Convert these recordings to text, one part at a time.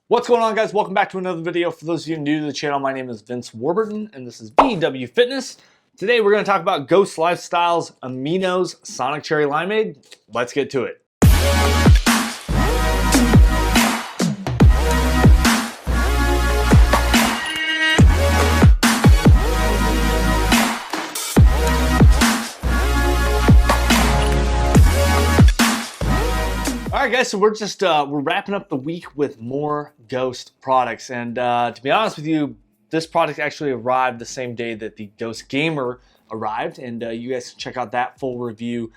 What's going on, guys? Welcome back to another video. For those of you new to the channel, my name is Vince Warburton and this is VW Fitness. Today we're going to talk about Ghost Lifestyle's Amino's Sonic Cherry Limeade. Let's get to it. All right, guys, so we're wrapping up the week with more Ghost products, and to be honest with you, this product actually arrived the same day that the Ghost Gamer arrived, and you guys can check out that full review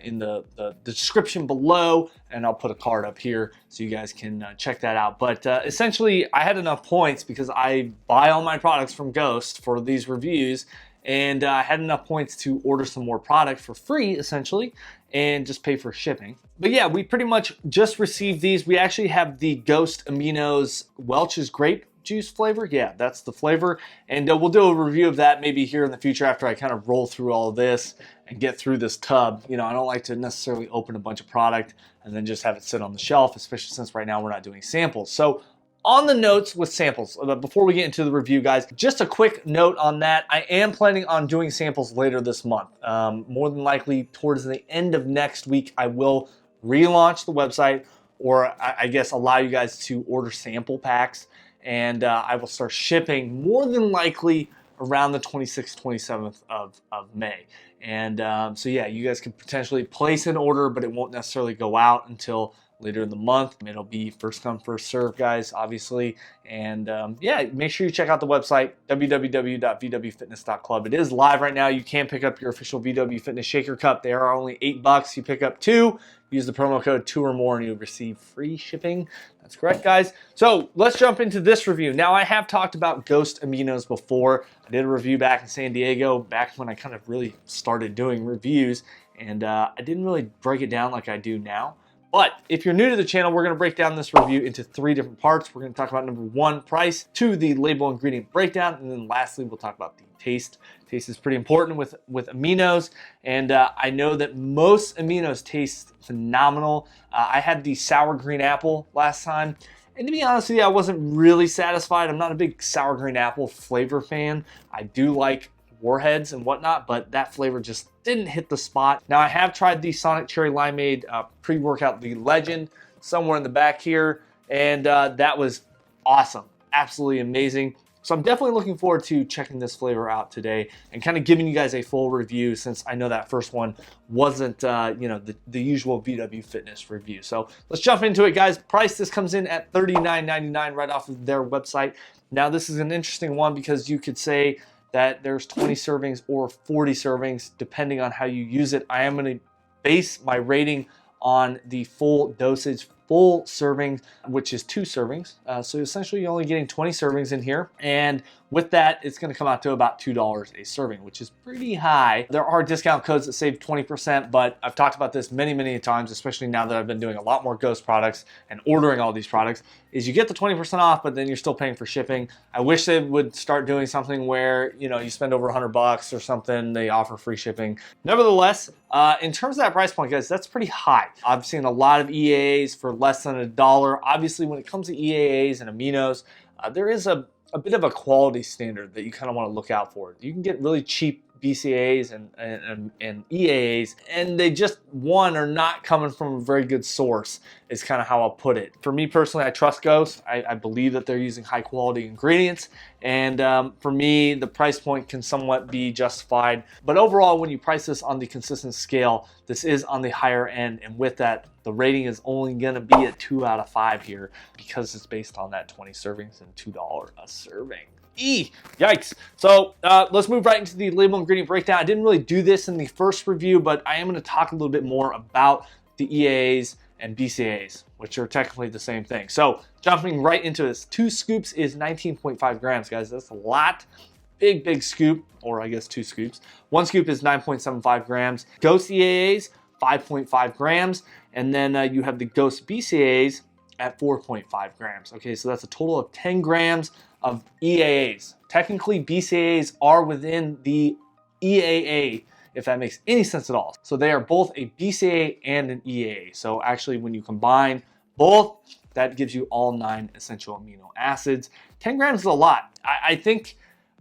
in the description below, and I'll put a card up here so you guys can check that out. But essentially, I had enough points because I buy all my products from Ghost for these reviews, and I had enough points to order some more product for free, essentially, and just pay for shipping. But yeah, we pretty much just received these. We actually have the Ghost Amino's Welch's grape juice flavor. Yeah, that's the flavor. And we'll do a review of that maybe here in the future after I kind of roll through all of this and get through this tub. You know, I don't like to necessarily open a bunch of product and then just have it sit on the shelf, especially since right now we're not doing samples. So on the notes with samples, before we get into the review, guys, just a quick note on that. I am planning on doing samples later this month. More than likely towards the end of next week, I will relaunch the website, or I guess allow you guys to order sample packs, and I will start shipping more than likely around the 26th, 27th of May. And so yeah, you guys can potentially place an order, but it won't necessarily go out until later in the month. It'll be first come, first serve, guys, obviously. And yeah, make sure you check out the website, www.vwfitness.club. It is live right now. You can pick up your official VW Fitness Shaker Cup. They are only $8. You pick up 2, use the promo code 2 or more, and you'll receive free shipping. That's correct, guys. So let's jump into this review. Now, I have talked about Ghost Aminos before. I did a review back in San Diego, back when I kind of really started doing reviews, and I didn't really break it down like I do now. But if you're new to the channel, we're going to break down this review into 3 different parts. We're going to talk about number 1, price, 2, the label ingredient breakdown, and then lastly, we'll talk about the taste. Taste is pretty important with Aminos, and I know that most Aminos taste phenomenal. I had the sour green apple last time, and to be honest with you, I wasn't really satisfied. I'm not a big sour green apple flavor fan. I do like warheads and whatnot, but that flavor just didn't hit the spot. Now, I have tried the Sonic Cherry Limeade pre-workout, the Legend, somewhere in the back here, and that was awesome, absolutely amazing. So I'm definitely looking forward to checking this flavor out today and kind of giving you guys a full review, since I know that first one wasn't you know, the usual VW Fitness review. So let's jump into it, guys. Price, this comes in at $39.99 right off of their website. Now, this is an interesting one because you could say that there's 20 servings or 40 servings, depending on how you use it. I am going to base my rating on the full dosage, full serving, which is 2 servings. So essentially, you're only getting 20 servings in here. And with that, it's going to come out to about $2 a serving, which is pretty high. There are discount codes that save 20%, but I've talked about this many, many times, especially now that I've been doing a lot more Ghost products and ordering all these products, is you get the 20% off, but then you're still paying for shipping. I wish they would start doing something where, you know, you spend over $100 or something, they offer free shipping. Nevertheless, in terms of that price point, guys, that's pretty high. I've seen a lot of EAAs for less than $1. Obviously, when it comes to EAAs and Aminos, there is a bit of a quality standard that you kind of want to look out for. You can get really cheap BCAAs and EAAs, and they just, one, are not coming from a very good source, is kind of how I'll put it. For me personally, I trust Ghost. I believe that they're using high quality ingredients, and for me, the price point can somewhat be justified. But overall, when you price this on the consistent scale, this is on the higher end, and with that, the rating is only going to be a 2 out of 5 here because it's based on that 20 servings and $2 a serving. Yikes. So let's move right into the label ingredient breakdown. I didn't really do this in the first review, but I am going to talk a little bit more about the EAAs and BCAAs, which are technically the same thing. So jumping right into this, 2 scoops is 19.5 grams, guys. That's a lot. Big scoop, or I guess 2 scoops. 1 scoop is 9.75 grams. Ghost EAAs, 5.5 grams. And then you have the Ghost BCAAs at 4.5 grams. Okay, so that's a total of 10 grams of EAAs. Technically, BCAAs are within the EAA, if that makes any sense at all. So they are both a BCAA and an EAA. So actually, when you combine both, that gives you all 9 essential amino acids. 10 grams is a lot. I think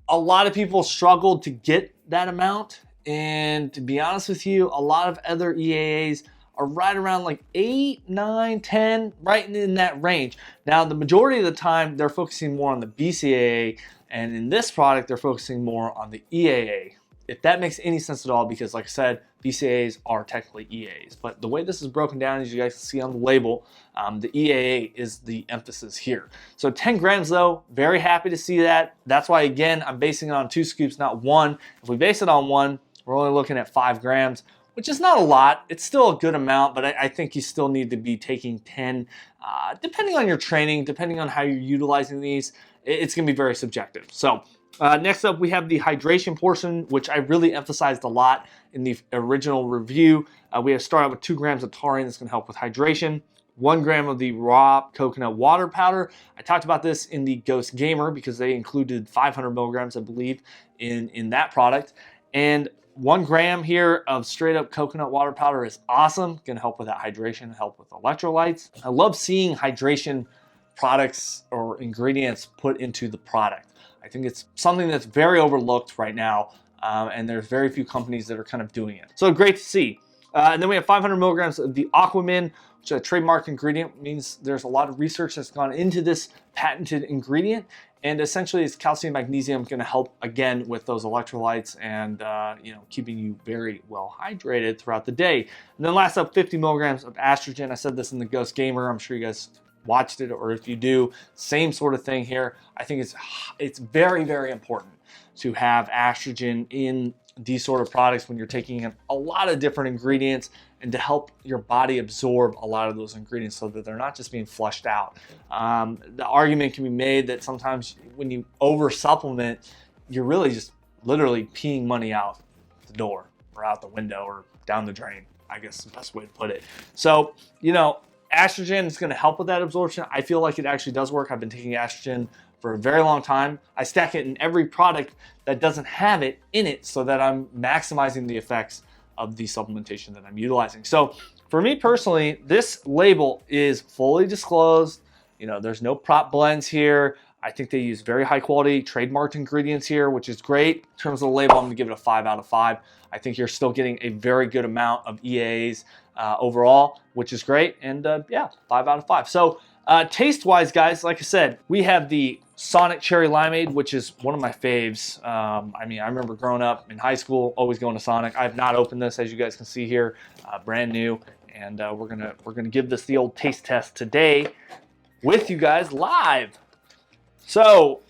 a lot of people struggled to get that amount. And to be honest with you, a lot of other EAAs are right around like 8, 9, 10, right in that range. Now, the majority of the time, they're focusing more on the BCAA, and in this product, they're focusing more on the EAA. If that makes any sense at all, because like I said, BCAAs are technically EAAs. But the way this is broken down, as you guys can see on the label, the EAA is the emphasis here. So 10 grams though, very happy to see that. That's why, again, I'm basing it on 2 scoops, not 1. If we base it on 1, we're only looking at 5 grams, which is not a lot. It's still a good amount, but I think you still need to be taking 10, depending on your training, depending on how you're utilizing these. It's gonna be very subjective. So next up, we have the hydration portion, which I really emphasized a lot in the original review. We have started with 2 grams of taurine that's gonna help with hydration, 1 gram of the raw coconut water powder. I talked about this in the Ghost Gamer because they included 500 milligrams, I believe, in that product. And 1 gram here of straight up coconut water powder is awesome. Gonna help with that hydration, help with electrolytes. I love seeing hydration products or ingredients put into the product. I think it's something that's very overlooked right now, and there's very few companies that are kind of doing it. So great to see. And then we have 500 milligrams of the Aquamin, which is a trademark ingredient. Means there's a lot of research that's gone into this patented ingredient, and essentially it's calcium magnesium, going to help again with those electrolytes and you know, keeping you very well hydrated throughout the day. And then last up, 50 milligrams of estrogen. I said this in the Ghost Gamer. I'm sure you guys watched it, or if you do, same sort of thing here. I think it's very, very important to have estrogen in these sort of products when you're taking in a lot of different ingredients, and to help your body absorb a lot of those ingredients so that they're not just being flushed out. The argument can be made that sometimes when you over supplement, you're really just literally peeing money out the door or out the window or down the drain, I guess is the best way to put it. So, you know, estrogen is going to help with that absorption. I feel like it actually does work. I've been taking estrogen for a very long time. I stack it in every product that doesn't have it in it so that I'm maximizing the effects of the supplementation that I'm utilizing. So for me personally, this label is fully disclosed. You know, there's no prop blends here. I think they use very high quality trademarked ingredients here, which is great. In terms of the label, I'm gonna give it a 5 out of 5. I think you're still getting a very good amount of EAs overall, which is great. And yeah, 5 out of 5. So taste-wise, guys, like I said, we have the Sonic Cherry Limeade, which is one of my faves. I mean, I remember growing up in high school, always going to Sonic. I have not opened this, as you guys can see here, brand new. And we're gonna give this the old taste test today with you guys live. So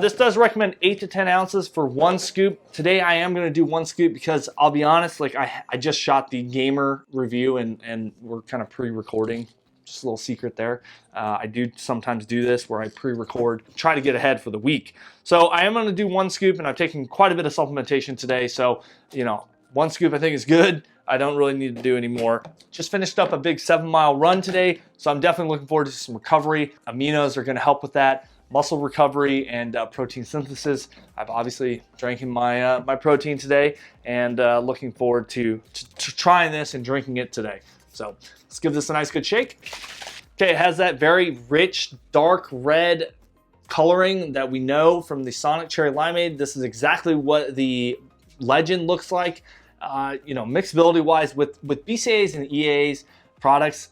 this does recommend 8 to 10 ounces for 1 scoop. Today I am gonna do 1 scoop because I'll be honest, like I just shot the gamer review and we're kind of pre-recording. Just a little secret there. I do sometimes do this where I pre-record, try to get ahead for the week. So I am gonna do 1 scoop, and I'm taking quite a bit of supplementation today. So, you know, 1 scoop I think is good. I don't really need to do any more. Just finished up a big 7-mile run today. So I'm definitely looking forward to some recovery. Aminos are gonna help with that. Muscle recovery and protein synthesis. I've obviously drinking my my protein today, and looking forward to trying this and drinking it today. So let's give this a nice good shake. Okay, it has that very rich, dark red coloring that we know from the Sonic Cherry Limeade. This is exactly what the Legend looks like. You know, mixability wise with BCAAs and EAAs products,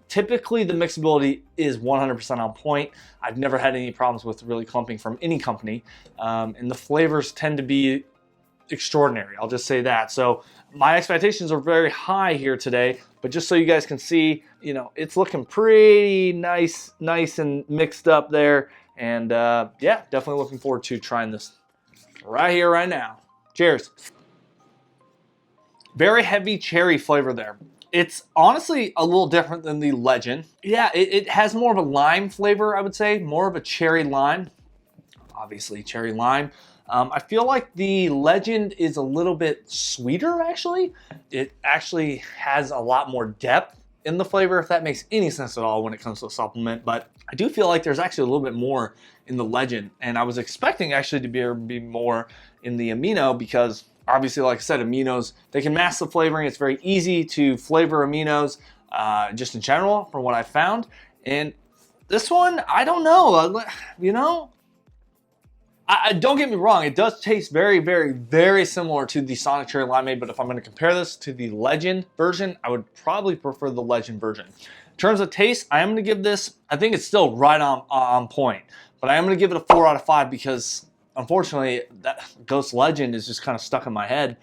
typically the mixability is 100% on point. I've never had any problems with really clumping from any company. And the flavors tend to be extraordinary, I'll just say that. So my expectations are very high here today, but just so you guys can see, you know, it's looking pretty nice and mixed up there. And yeah, definitely looking forward to trying this right here, right now. Cheers. Very heavy cherry flavor there. It's honestly a little different than the Legend. Yeah, it has more of a lime flavor, I would say, more of a cherry lime. Obviously, cherry lime. I feel like the Legend is a little bit sweeter, actually. It actually has a lot more depth in the flavor, if that makes any sense at all when it comes to a supplement. But I do feel like there's actually a little bit more in the Legend. And I was expecting actually to be more in the Amino, because obviously, like I said, aminos, they can mask the flavoring. It's very easy to flavor aminos just in general from what I found. And This one, I don't know. You know, I don't get me wrong. It does taste very, very, very similar to the Sonic Cherry Limeade, but if I'm going to compare this to the Legend version, I would probably prefer the Legend version. In terms of taste, I am going to give this, I think it's still right on point, but I am going to give it a 4 out of 5 because unfortunately that Ghost Legend is just kind of stuck in my head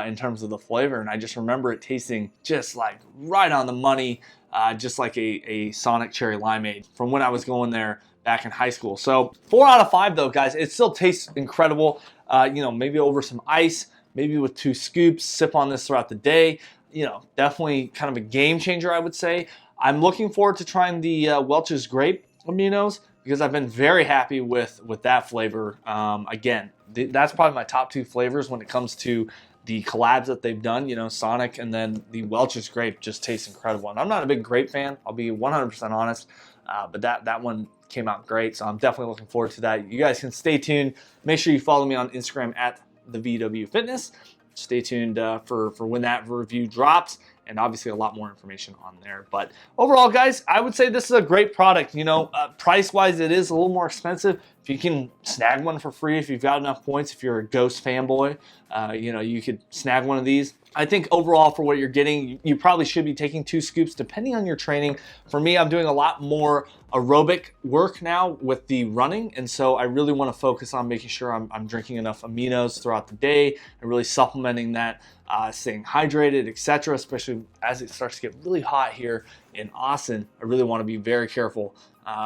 in terms of the flavor, and I just remember it tasting just like right on the money, just like a Sonic Cherry Limeade from when I was going there back in high school. So 4 out of 5 though, guys. It still tastes incredible. You know, maybe over some ice, maybe with 2 scoops, sip on this throughout the day. You know, definitely kind of a game changer, I would say. I'm looking forward to trying the Welch's Grape Aminos because I've been very happy with that flavor. Again, that's probably my top 2 flavors when it comes to the collabs that they've done. You know, Sonic and then the Welch's Grape just tastes incredible. And I'm not a big grape fan, I'll be 100% honest, but that one came out great, so I'm definitely looking forward to that. You guys can stay tuned. Make sure you follow me on Instagram at the VW Fitness. Stay tuned for when that review drops, and obviously a lot more information on there. But overall, guys, I would say this is a great product. You know, price-wise, it is a little more expensive. If you can snag one for free, if you've got enough points, if you're a Ghost fanboy, you know, you could snag one of these. I think overall for what you're getting, you probably should be taking 2 scoops depending on your training. For me, I'm doing a lot more aerobic work now with the running, and so I really want to focus on making sure I'm drinking enough aminos throughout the day and really supplementing that, staying hydrated, etc. Especially as it starts to get really hot here in Austin. I really want to be very careful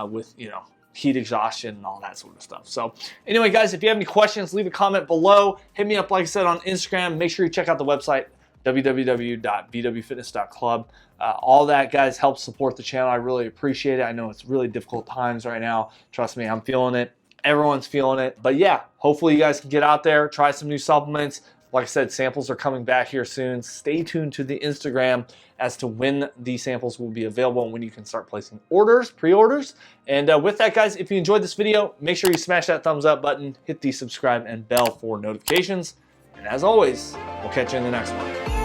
with, you know, heat exhaustion and all that sort of stuff. So anyway, guys, if you have any questions, leave a comment below. Hit me up, like I said, on Instagram. Make sure you check out the website, www.vwfitness.club. All that, guys, helps support the channel. I really appreciate it. I know it's really difficult times right now. Trust me, I'm feeling it. Everyone's feeling it. But yeah, hopefully you guys can get out there, try some new supplements. Like I said, samples are coming back here soon. Stay tuned to the Instagram as to when these samples will be available and when you can start placing orders, pre-orders. And with that, guys, if you enjoyed this video, make sure you smash that thumbs up button, hit the subscribe and bell for notifications. And as always, we'll catch you in the next one.